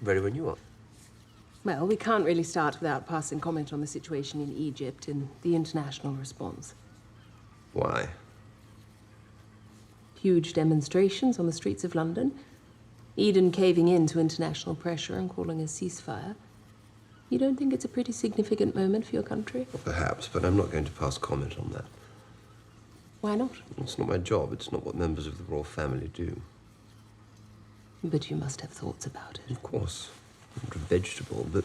Ready when you are. Well, we can't really start without passing comment on the situation in Egypt and the international response. Why? Huge demonstrations on the streets of London. Eden caving in to international pressure and calling a ceasefire. You don't think it's a pretty significant moment for your country? Well, perhaps, but I'm not going to pass comment on that. Why not? It's not my job. It's not what members of the royal family do. But you must have thoughts about it. Of course. I'm not a vegetable, but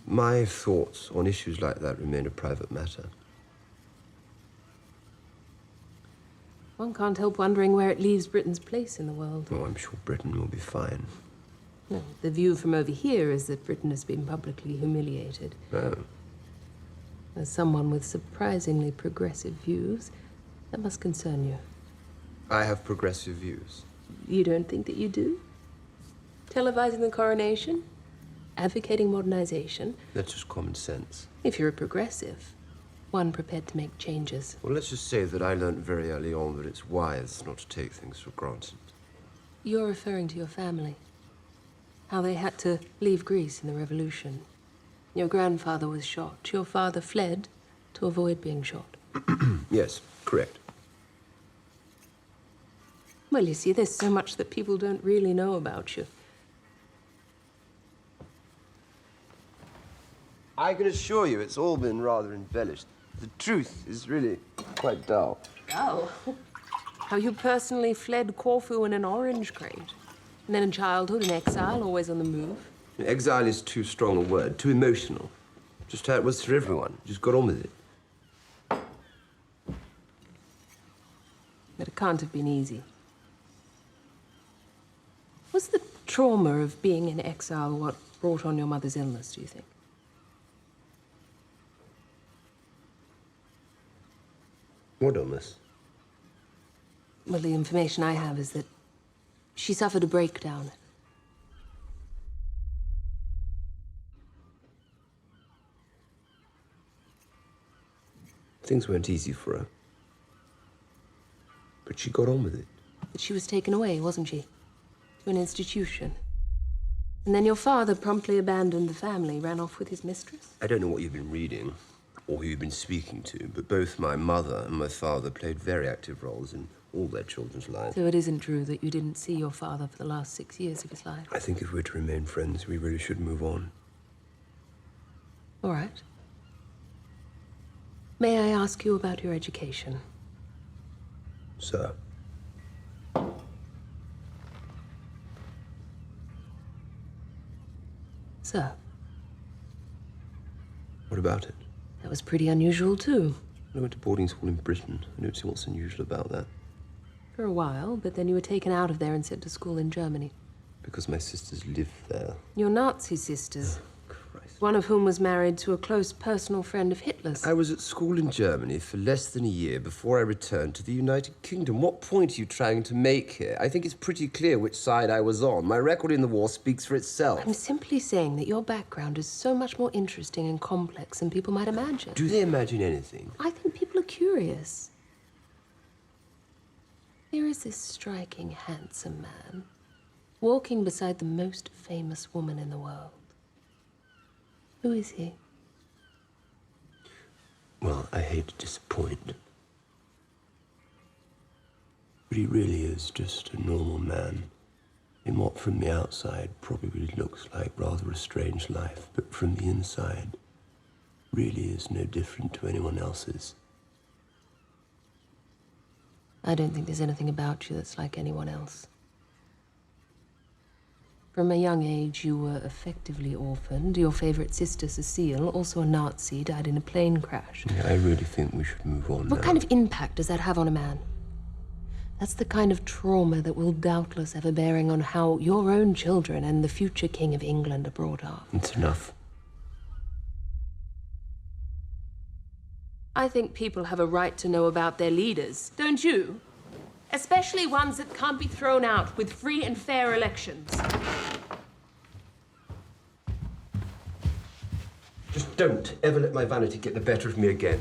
my thoughts on issues like that remain a private matter. One can't help wondering where it leaves Britain's place in the world. Oh, I'm sure Britain will be fine. No, the view from over here is that Britain has been publicly humiliated. Oh. As someone with surprisingly progressive views, that must concern you. I have progressive views. You don't think that you do? Televising the coronation? Advocating modernization? That's just common sense. If you're a progressive, one prepared to make changes. Well, let's just say that I learned very early on that it's wise not to take things for granted. You're referring to your family. How they had to leave Greece in the revolution. Your grandfather was shot. Your father fled to avoid being shot. Yes, correct. Well, you see, there's so much that people don't really know about you. I can assure you it's all been rather embellished. The truth is really quite dull. Oh. How you personally fled Corfu in an orange crate. And then in childhood, in exile, always on the move. Exile is too strong a word, too emotional. Just how it was for everyone. Just got on with it. But it can't have been easy. Was the trauma of being in exile what brought on your mother's illness, do you think? What illness? Well, the information I have is that she suffered a breakdown. Things weren't easy for her. But she got on with it. That she was taken away, wasn't she? To an institution. And then your father promptly abandoned the family, ran off with his mistress? I don't know what you've been reading or who you've been speaking to, but both my mother and my father played very active roles in all their children's lives. So it isn't true that you didn't see your father for the last 6 years of his life? I think if we're to remain friends, we really should move on. All right. May I ask you about your education? Sir. Sir. What about it? That was pretty unusual, too. I went to boarding school in Britain. I don't see what's unusual about that. For a while, but then you were taken out of there and sent to school in Germany. Because my sisters live there. Your Nazi sisters. Christ. One of whom was married to a close personal friend of Hitler's. I was at school in Germany for less than a year before I returned to the United Kingdom. What point are you trying to make here? I think it's pretty clear which side I was on. My record in the war speaks for itself. I'm simply saying that your background is so much more interesting and complex than people might imagine. Do they imagine anything? I think people are curious. Here is this striking, handsome man, walking beside the most famous woman in the world. Who is he? Well, I hate to disappoint. But he really is just a normal man in what from the outside probably looks like rather a strange life, but from the inside really is no different to anyone else's. I don't think there's anything about you that's like anyone else. From a young age, you were effectively orphaned. Your favorite sister, Cecile, also a Nazi, died in a plane crash. Yeah, I really think we should move on now. What kind of impact does that have on a man? That's the kind of trauma that will doubtless have a bearing on how your own children and the future King of England are brought up. It's enough. I think people have a right to know about their leaders, don't you? Especially ones that can't be thrown out with free and fair elections. Just don't ever let my vanity get the better of me again.